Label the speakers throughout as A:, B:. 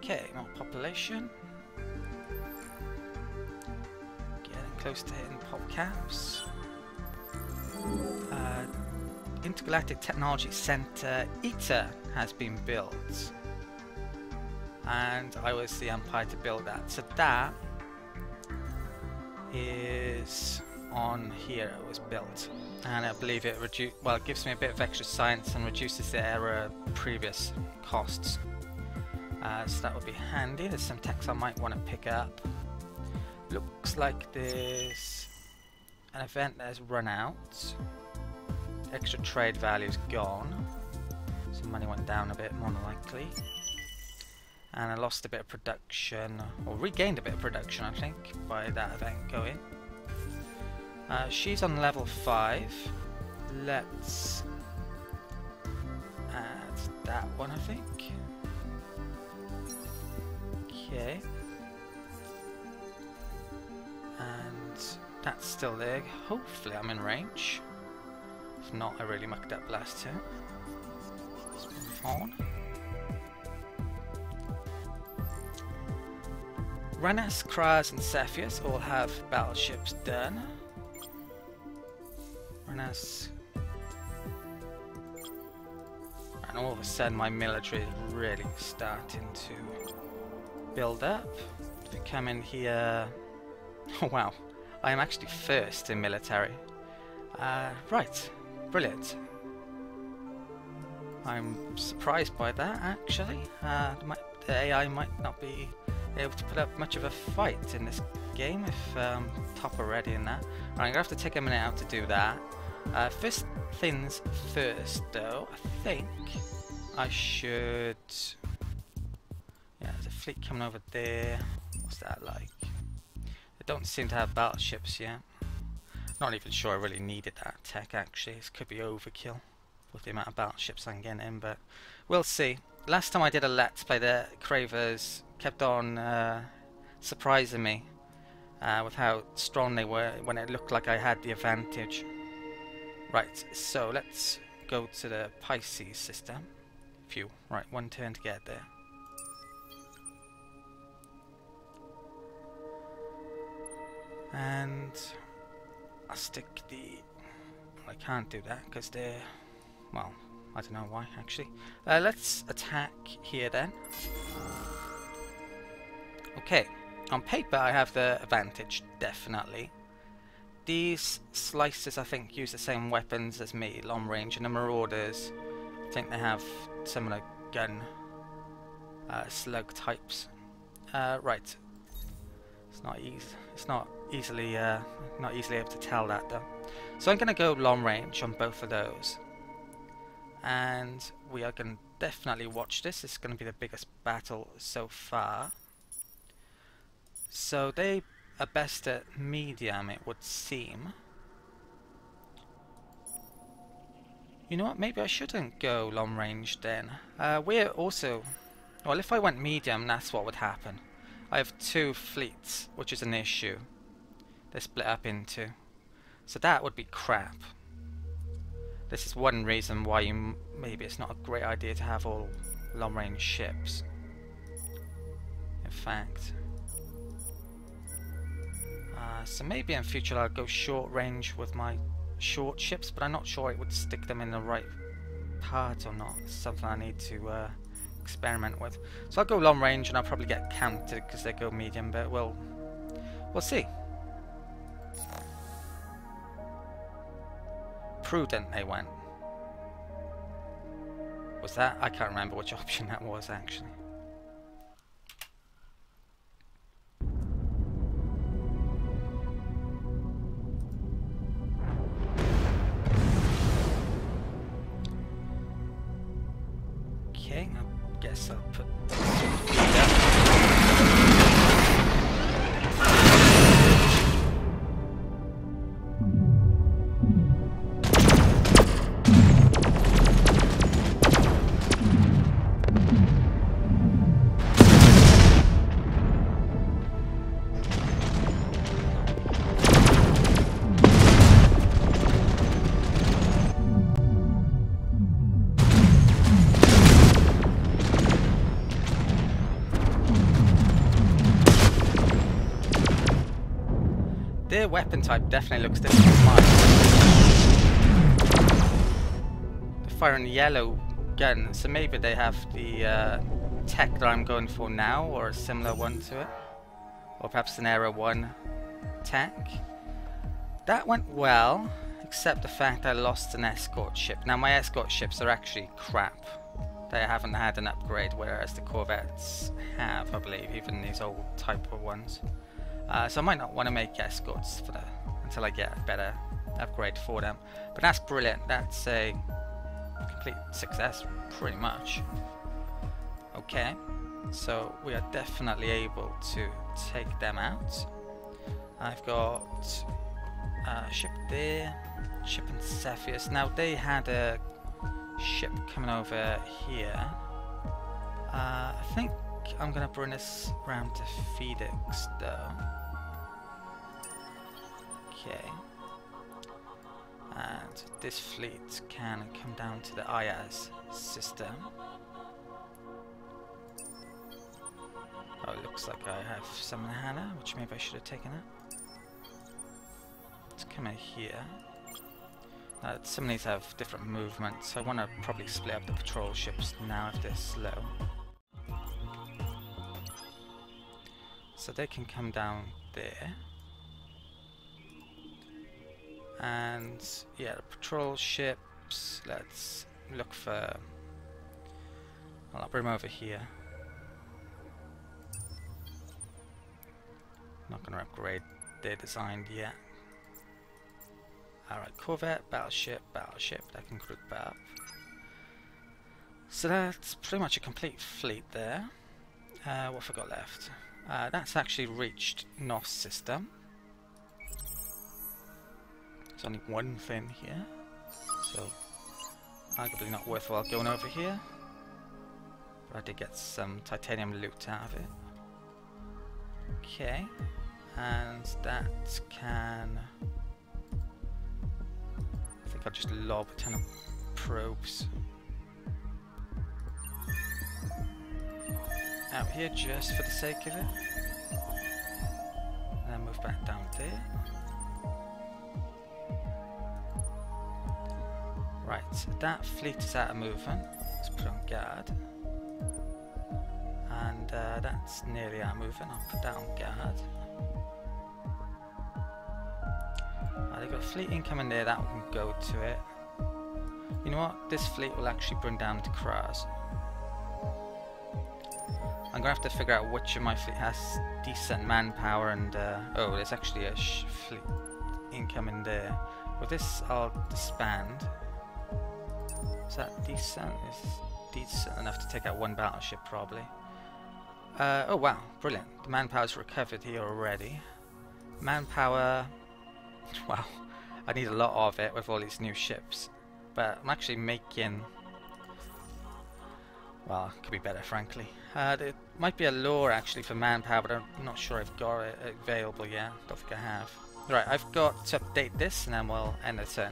A: Okay, more population. Getting close to hitting pop caps. Intergalactic Technology Center ITER has been built. And I was the umpire to build that. So that is on here, it was built. And I believe it it gives me a bit of extra science and reduces the error previous costs. So that would be handy. There's some text I might want to pick up. Looks like there's an event that has run out. Extra trade value is gone. So money went down a bit, more than likely. And I lost a bit of production, or regained a bit of production, I think, by that event going. She's on level 5. Let's add that one, I think. Okay. And that's still there. Hopefully I'm in range. If not, I really mucked up last turn. Let's move on. Ranas, Kraz and Cepheus all have battleships done. Ranas... And all of a sudden my military is really starting to build up. If you come in here... Oh wow, I am actually first in military. Right, brilliant. I'm surprised by that actually. The AI might not be able to put up much of a fight in this game if top are ready in that. Right, I'm gonna have to take a minute out to do that. First things first though, I think I should... Yeah, there's a fleet coming over there. What's that like? They don't seem to have battleships yet. Not even sure I really needed that tech actually. This could be overkill with the amount of battleships I'm getting in, but we'll see. Last time I did a Let's Play, the Cravers kept on surprising me with how strong they were when it looked like I had the advantage. Right, so let's go to the Pisces system. Phew, right, one turn to get there. And I'll stick the... I can't do that because they're... Well, I don't know why actually. Let's attack here then. Okay, on paper I have the advantage, definitely. These slicers I think use the same weapons as me, long range, and the Marauders I think they have similar gun slug types. Right, it's not easy. It's not easily able to tell that though. So I'm going to go long range on both of those, and we are going to definitely watch this. It's going to be the biggest battle so far. So they are best at medium, it would seem. You know what? Maybe I shouldn't go long range then. We're also... Well, if I went medium, that's what would happen. I have 2 fleets, which is an issue. They're split up into. So that would be crap. This is one reason why maybe it's not a great idea to have all long range ships. In fact. So maybe in future I'll go short range with my short ships, but I'm not sure it would stick them in the right part or not. It's something I need to experiment with. So I'll go long range and I'll probably get counted because they go medium, but we'll see. Prudent they went. Was that? I can't remember which option that was actually. Okay, I guess I'll put their weapon type definitely looks different from mine. They're firing yellow guns, so maybe they have the tech that I'm going for now, or a similar one to it. Or perhaps an Era 1 tech. That went well, except the fact I lost an escort ship. Now my escort ships are actually crap. They haven't had an upgrade, whereas the corvettes have, I believe, even these old type of ones. So I might not want to make escorts for that until I get a better upgrade for them. But that's brilliant. That's a complete success, pretty much. Okay, so we are definitely able to take them out. I've got a ship there, ship in Cepheus. Now they had a ship coming over here. I think I'm gonna bring this round to Phoenix though. Okay. And this fleet can come down to the IAS system. Oh, it looks like I have some in Hannah, which maybe I should have taken it. Let's come in here. Some of these have different movements, so I want to probably split up the patrol ships now if they're slow. So they can come down there. And yeah, the patrol ships, let's look for... Well, I'll bring them over here. Not going to upgrade their design yet. Alright, corvette, battleship, that can group up. So that's pretty much a complete fleet there. What have I got left? That's actually reached North system. There's only one thing here, so arguably not worthwhile going over here. But I did get some titanium loot out of it. Okay, and that can... I think I'll just lob a ton of probes out here just for the sake of it. And then move back down there. Right, that fleet is out of movement. Let's put on guard. And that's nearly out of movement. I'll put that on guard. They've got a fleet incoming there, that one can go to it. You know what? This fleet will actually bring down the Kras. I'm going to have to figure out which of my fleet has decent manpower and... oh, there's actually a fleet incoming there. With this, I'll disband. Is that decent? It's decent enough to take out one battleship, probably. Oh wow, brilliant. The manpower's recovered here already. Manpower... Wow, I need a lot of it with all these new ships. But I'm actually making... Well, it could be better, frankly. There might be a lure, actually, for manpower, but I'm not sure I've got it available yet. Don't think I have. Right, I've got to update this, and then we'll end the turn.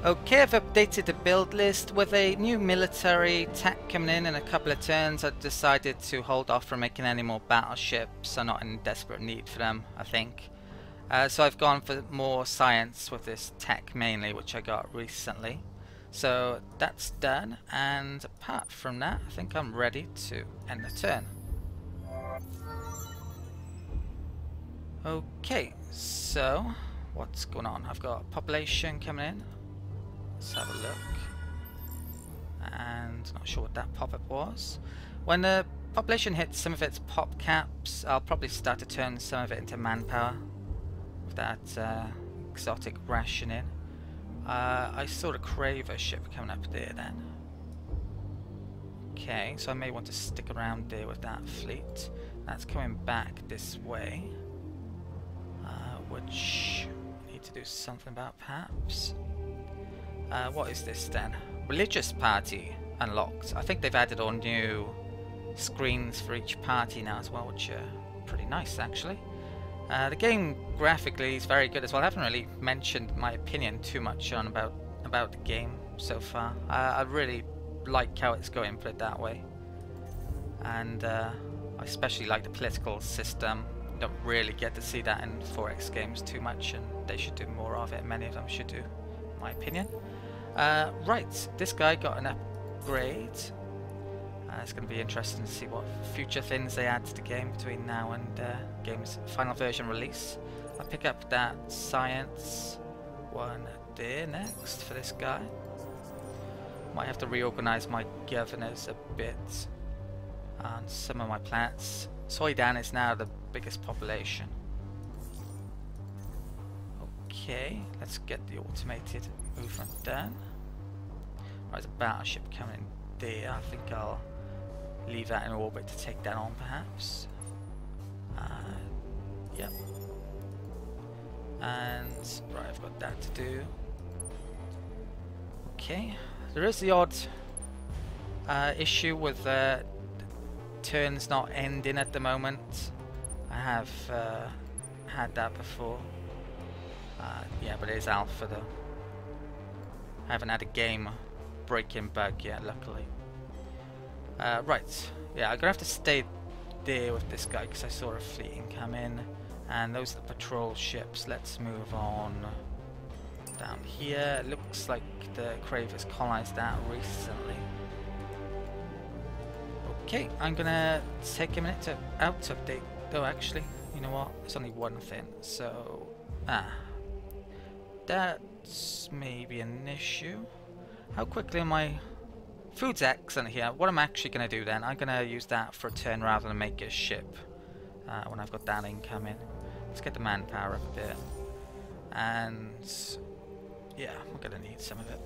A: Okay, I've updated the build list. With a new military tech coming in a couple of turns, I decided to hold off from making any more battleships. I'm not in desperate need for them, I think. So I've gone for more science with this tech mainly, which I got recently. So that's done, and apart from that, I think I'm ready to end the turn. Okay, so what's going on? I've got population coming in. Let's have a look. And not sure what that pop-up was. When the population hits some of its pop caps, I'll probably start to turn some of it into manpower with that exotic rationing. I saw the Craver ship coming up there then. Okay, so I may want to stick around there with that fleet. That's coming back this way, which I need to do something about perhaps. What is this then? Religious party unlocked. I think they've added all new screens for each party now as well, which are pretty nice actually. The game graphically is very good as well. I haven't really mentioned my opinion too much on about the game so far. I really like how it's going, put it that way. And I especially like the political system. don't really get to see that in 4X games too much, and they should do more of it. Many of them should do, in my opinion. Right, this guy got an upgrade. It's going to be interesting to see what future things they add to the game between now and game's final version release. I'll pick up that science one there next for this guy. Might have to reorganize my governors a bit on some of my planets. Soydan is now the biggest population. Okay, let's get the automated movement done. Right, there's a battleship coming there. I think I'll leave that in orbit to take that on, perhaps. Yep. And right, I've got that to do. Okay, there is the odd issue with turns not ending at the moment. I have had that before. Yeah, but it is alpha though. I haven't had a game breaking bug yet, luckily. Right, yeah, I'm gonna have to stay there with this guy because I saw a fleet incoming, and those are the patrol ships. Let's move on down here. It looks like the Cravers colonized that recently. Okay, I'm gonna take a minute to update though. Actually, you know what? There's only one thing, so that's maybe an issue. How quickly am I? Food's excellent here. What I'm actually going to do then, I'm going to use that for a turn rather than make a ship when I've got that incoming. Let's get the manpower up a bit. And yeah, we're going to need some of it.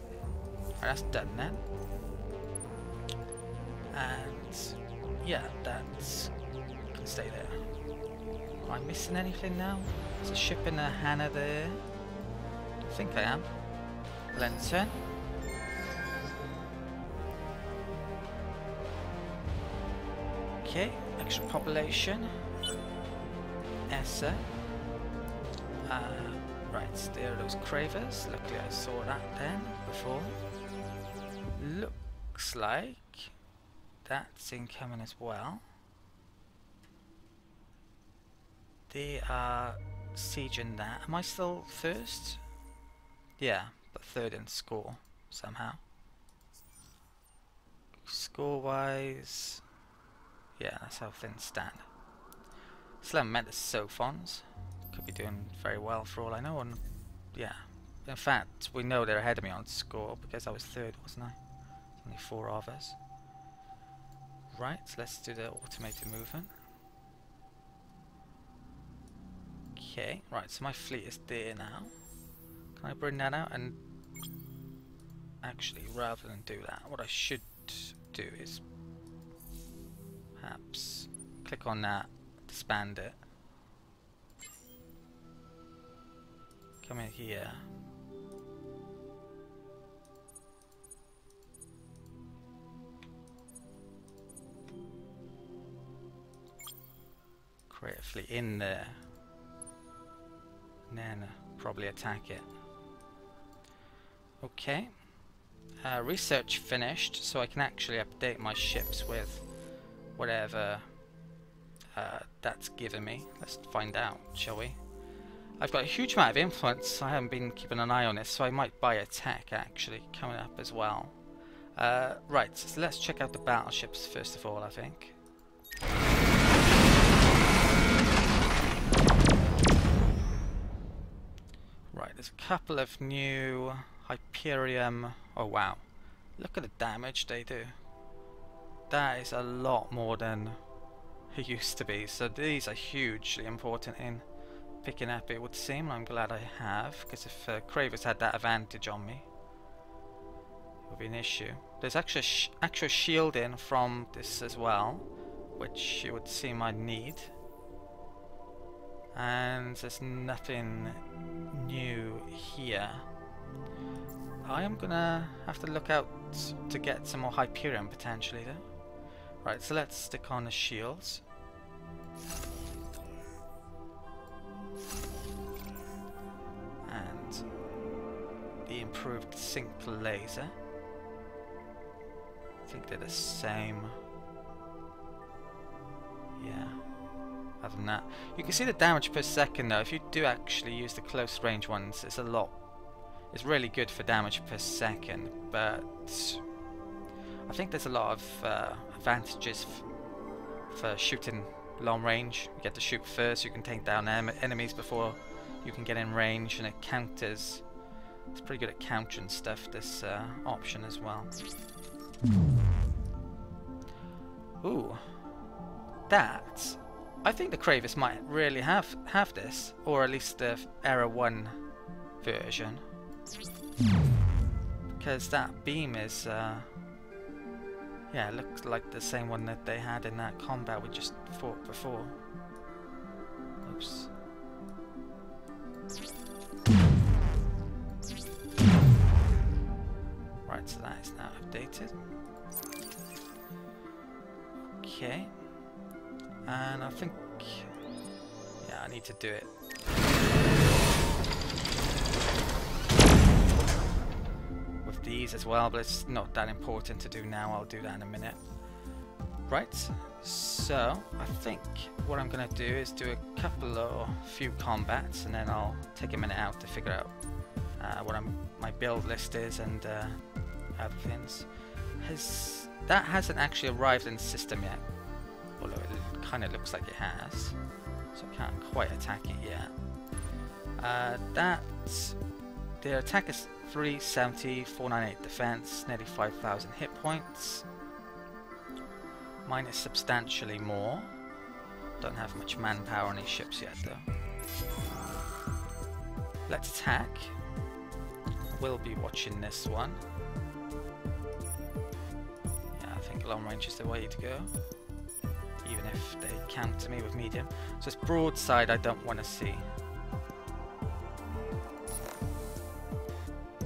A: Alright, that's done then. And yeah, that's can stay there. Am I missing anything now? There's a ship in the Hannah there. I think I am. Lenten. Okay, extra population. Essa. Right, there are those Cravers. Luckily I saw that then before. Looks like that's incoming as well. They are sieging that. Am I still first? Yeah, but third in score somehow. Score wise, yeah, that's how things stand. Still haven't met the Sophons. Could be doing very well for all I know, and yeah. In fact, we know they're ahead of me on score because I was third, wasn't I? There's only 4 of us. Right, let's do the automated movement. Okay, right, so my fleet is there now. Can I bring that out? And actually, rather than do that, what I should do is perhaps click on that, disband it, come in here, create a fleet in there, and then probably attack it. Okay, research finished, so I can actually update my ships with whatever that's given me. Let's find out, shall we? I've got a huge amount of influence. I haven't been keeping an eye on this, so I might buy a tech actually coming up as well. Right, so let's check out the battleships first of all, I think. Right, there's a couple of new Hyperium. Oh wow, look at the damage they do. That is a lot more than it used to be, so these are hugely important in picking up, it would seem. I'm glad I have, because if Cravers had that advantage on me, it would be an issue. There's actually actual shielding from this as well, which it would seem I need. And there's nothing new here. I am gonna have to look out to get some more Hyperion potentially though. Right, so let's stick on the shields. And the improved sync laser. I think they're the same. Yeah. other than that. You can see the damage per second though. If you do actually use the close range ones, it's a lot. It's really good for damage per second, but I think there's a lot of advantages for shooting long range. You get to shoot first, you can take down enemies before you can get in range, and it counters. It's pretty good at countering stuff, this option as well. Ooh, that. I think the Kravis might really have this, or at least the Era 1 version. Because that beam is, yeah, it looks like the same one that they had in that combat we just fought before. Oops. Right, so that is now updated. Okay. And I think, yeah, I need to do it. With these as well, but it's not that important to do now. I'll do that in a minute. Right, so I think what I'm going to do is do a couple or few combats, and then I'll take a minute out to figure out what my build list is and other things. That hasn't actually arrived in the system yet, although it kind of looks like it has, so I can't quite attack it yet. Their attack is 370, 498 defense, nearly 5,000 hit points. Mine is substantially more. Don't have much manpower on these ships yet though. Let's attack. We'll be watching this one. Yeah, I think long range is the way to go, even if they counter me with medium. So it's broadside I don't want to see.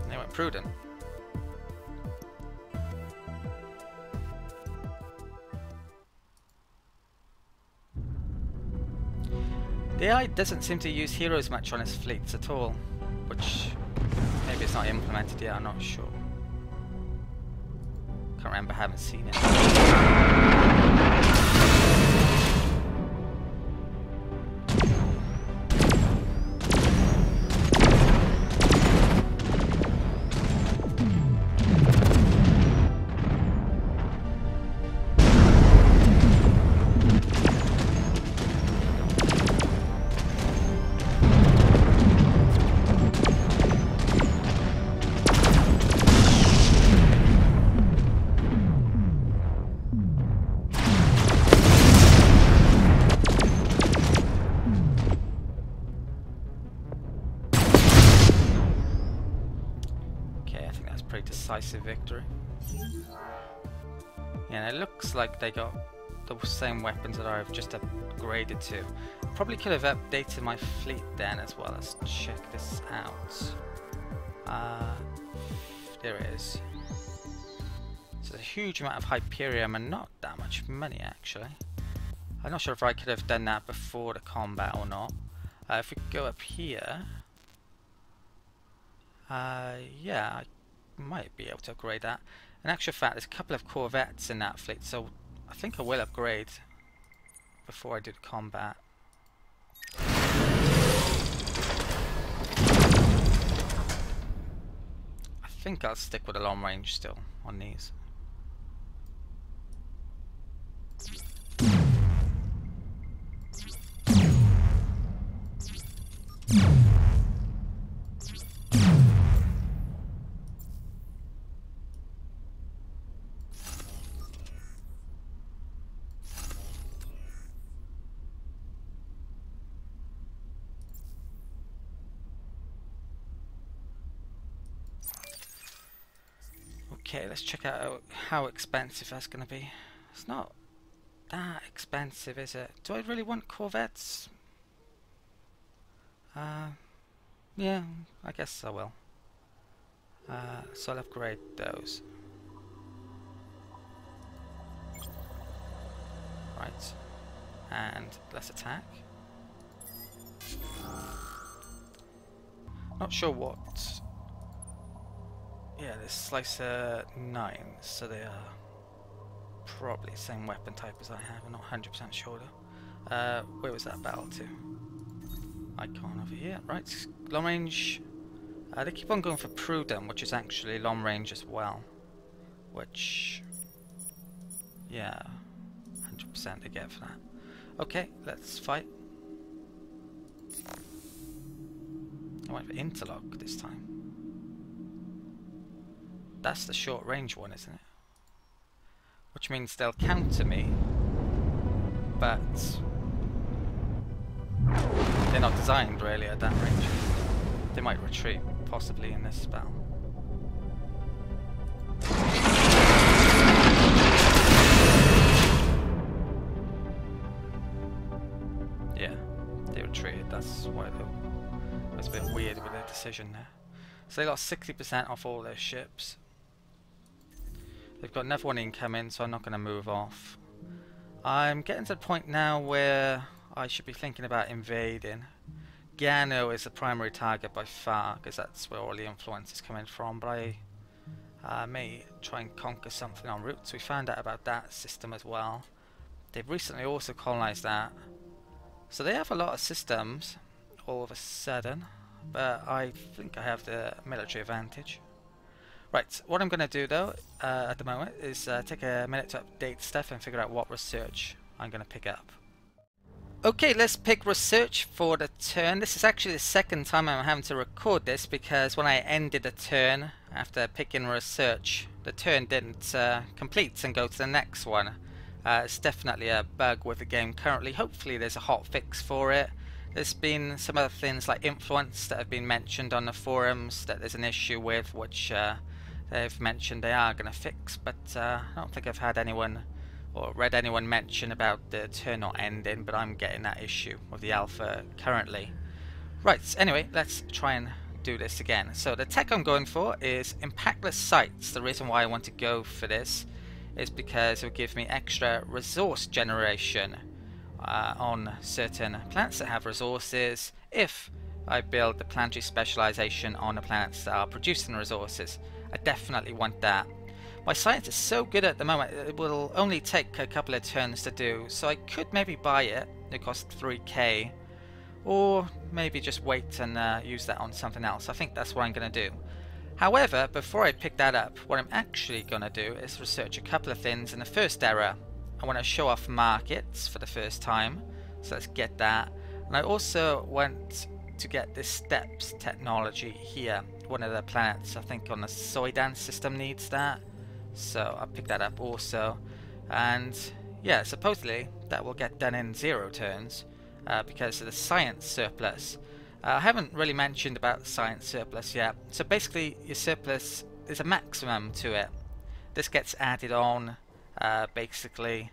A: And they went prudent. The AI doesn't seem to use heroes much on his fleets at all, which maybe it's not implemented yet, I'm not sure. Can't remember, haven't seen it. Decisive victory. Yeah, it looks like they got the same weapons that I've just upgraded to. Probably could have updated my fleet then as well. Let's check this out. There it is. So a huge amount of Hyperium and not that much money actually. I'm not sure if I could have done that before the combat or not. If we go up here, yeah, I might be able to upgrade that. In actual fact, there's a couple of corvettes in that fleet, so I think I will upgrade before I do the combat. I think I'll stick with the long range still on these. Okay, let's check out how expensive that's going to be. It's not that expensive, is it? Do I really want corvettes? Yeah, I guess I will. So I'll upgrade those. Right, and let's attack. Not sure what. Yeah, this Slicer 9, so they are probably the same weapon type as I have. I'm not 100% sure though. Where was that battle to? Icon over here. Right, long range. They keep on going for prudent, which is actually long range as well. Which, yeah, 100% they get for that. Okay, let's fight. I went for interlock this time. That's the short range one, isn't it? Which means they'll counter me, but they're not designed really at that range. They might retreat, possibly in this battle. Yeah, they retreated. That's why it was a bit weird with their decision there. So they lost 60% off all their ships. They've got another one incoming, so I'm not going to move off. I'm getting to the point now where I should be thinking about invading. Gano is the primary target by far, because that's where all the influence is coming from, but I may try and conquer something en route. So we found out about that system as well. They've recently also colonized that. So they have a lot of systems all of a sudden, but I think I have the military advantage. Right, what I'm going to do though at the moment is take a minute to update stuff and figure out what research I'm going to pick up. Okay, let's pick research for the turn. This is actually the second time I'm having to record this, because when I ended the turn after picking research, the turn didn't complete and go to the next one. It's definitely a bug with the game currently. Hopefully there's a hot fix for it. There's been some other things like influence that have been mentioned on the forums that there's an issue with, which they've mentioned they are going to fix, but I don't think I've had anyone or read anyone mention about the turn not ending, but I'm getting that issue with the alpha currently. Right, anyway, let's try and do this again. So the tech I'm going for is impactless sites. The reason why I want to go for this is because it will give me extra resource generation on certain planets that have resources if I build the planetary specialization on the planets that are producing resources. I definitely want that. My science is so good at the moment, it will only take a couple of turns to do, so I could maybe buy it. It costs 3k, or maybe just wait and use that on something else. I think that's what I'm going to do. However, before I pick that up, what I'm actually going to do is research a couple of things in the first era. I want to show off markets for the first time, so let's get that. And I also want to get this steps technology here. One of the planets, I think on the Soidan system, needs that. So I'll pick that up also. And yeah, supposedly that will get done in 0 turns because of the science surplus. I haven't really mentioned about science surplus yet. So basically your surplus, there's a maximum to it. This gets added on basically,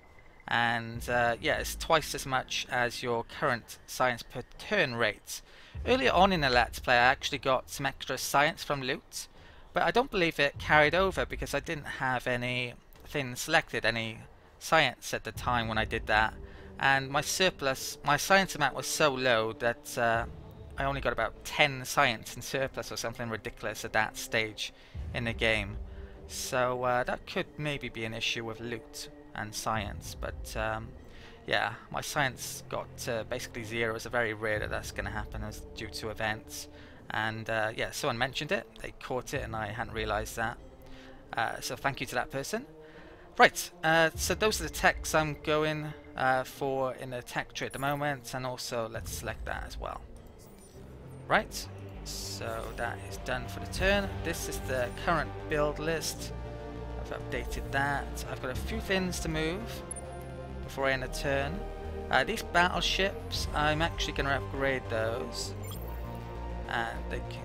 A: and yeah, it's twice as much as your current science per turn rates. Earlier on in the Let's Play I actually got some extra science from loot, but I don't believe it carried over because I didn't have anything selected, any science at the time when I did that, and my surplus, my science amount was so low that I only got about 10 science in surplus or something ridiculous at that stage in the game. So that could maybe be an issue with loot and science, but yeah, my science got basically 0. It's very rare that that's going to happen as due to events. And yeah, someone mentioned it, they caught it, and I hadn't realised that. So thank you to that person. Right, so those are the techs I'm going for in the tech tree at the moment, and also let's select that as well. Right, so that is done for the turn. This is the current build list. I've updated that. I've got a few things to move before I end the turn. These battleships, I'm actually going to upgrade those. And they can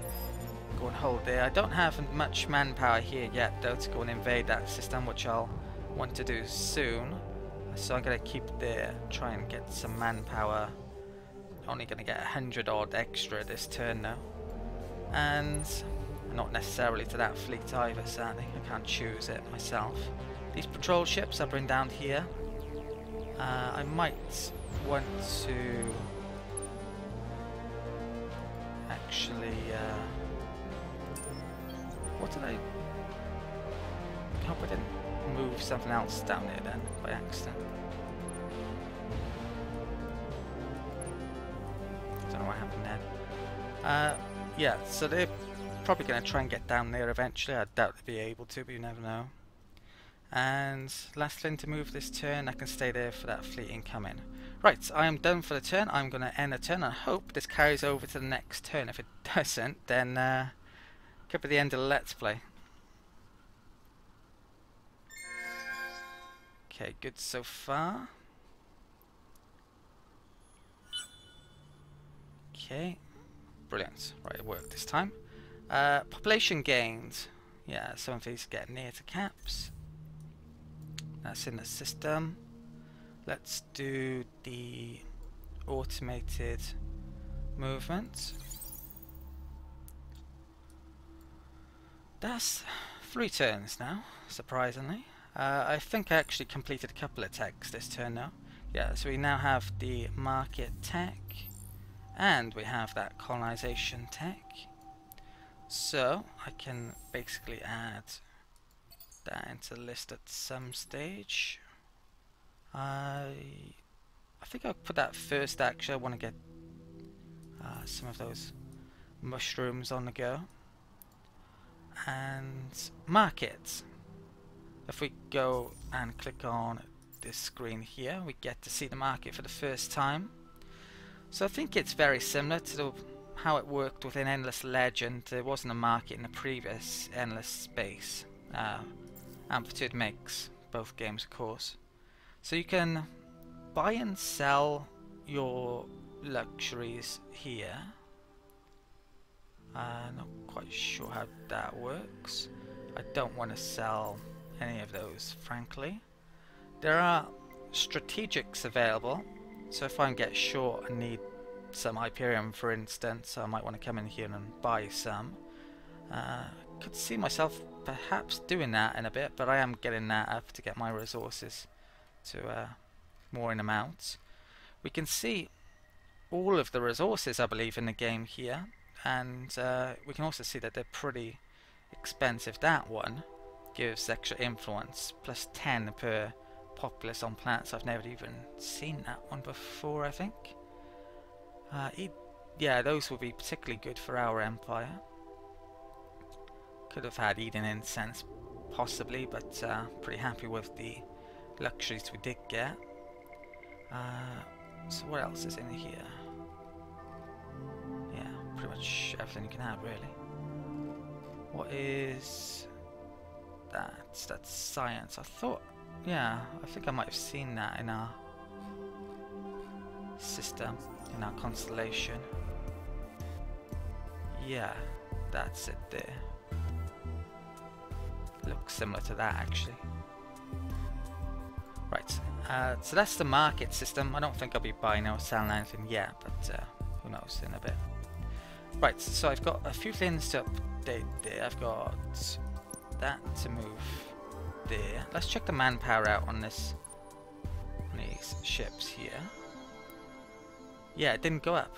A: go and hold there. I don't have much manpower here yet though to go and invade that system, which I'll want to do soon. So I'm going to keep it there, try and get some manpower. Only going to get 100 odd extra this turn now. And not necessarily to that fleet either, sadly. I can't choose it myself. These patrol ships I'll bring down here. I might want to actually what did I hope I didn't move something else down there then by accident. Yeah, so they're probably going to try and get down there eventually. I doubt they'll be able to, but you never know. And last thing to move this turn, I can stay there for that fleet incoming. Right, I am done for the turn. I'm going to end the turn and hope this carries over to the next turn. If it doesn't, then could be the end of the Let's Play. Okay, good so far. Okay, brilliant. Right, it worked this time. Population gained. Yeah, some of these get near to caps. That's in the system. Let's do the automated movement. That's 3 turns now, surprisingly. I think I actually completed a couple of techs this turn now. Yeah, so we now have the market tech, and we have that colonization tech. So I can basically add that into the list at some stage. I think I'll put that first actually. I want to get some of those mushrooms on the go. And markets. If we go and click on this screen here, we get to see the market for the first time. So I think it's very similar to how it worked within Endless Legend. There wasn't a market in the previous Endless Space. Amplitude makes both games, of course. So you can buy and sell your luxuries here. Not quite sure how that works. I don't want to sell any of those, frankly. There are strategics available, so if I get short and need some Hyperion, for instance, I might want to come in here and buy some. Could see myself perhaps doing that in a bit, but I am getting that up to get my resources to more in amount. We can see all of the resources, I believe, in the game here, and we can also see that they're pretty expensive. That one gives extra influence, plus 10 per populace on planets. I've never even seen that one before, I think. Yeah, those would be particularly good for our empire. Could have had Eden Incense possibly, but pretty happy with the luxuries we did get. So what else is in here? Yeah, pretty much everything you can have, really. What is that? That's science. I thought, yeah, I think I might have seen that in our system, in our constellation. Yeah, that's it there. Looks similar to that, actually. Right, so that's the market system. I don't think I'll be buying or selling anything yet, but who knows, in a bit. Right, so I've got a few things to update there. I've got that to move there. Let's check the manpower out on these ships here. Yeah, it didn't go up.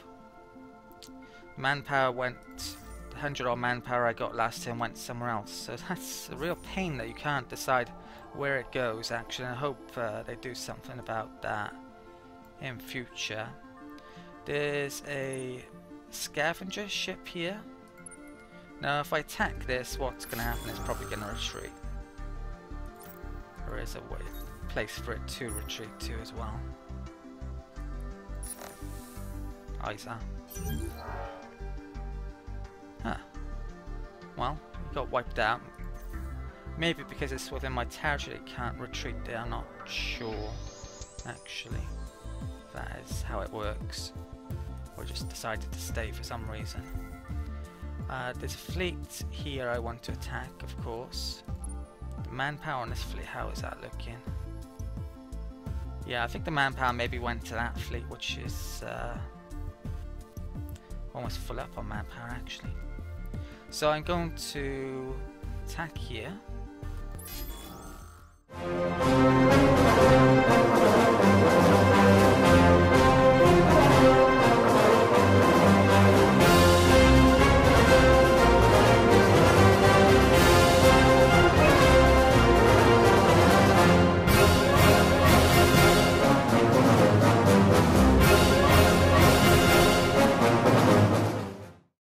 A: Manpower went, the 100 odd manpower I got last time went somewhere else. So that's a real pain that you can't decide where it goes, actually. I hope they do something about that in future. There's a scavenger ship here. Now if I attack this, what's going to happen is probably going to retreat. There is a place for it to retreat to as well. Isa. Huh. Well, it got wiped out. Maybe because it's within my territory it can't retreat there, I'm not sure actually. That is how it works. Or just decided to stay for some reason. There's a fleet here I want to attack, of course. The manpower on this fleet, how is that looking? Yeah, I think the manpower maybe went to that fleet, which is almost full up on manpower actually. So I'm going to attack here.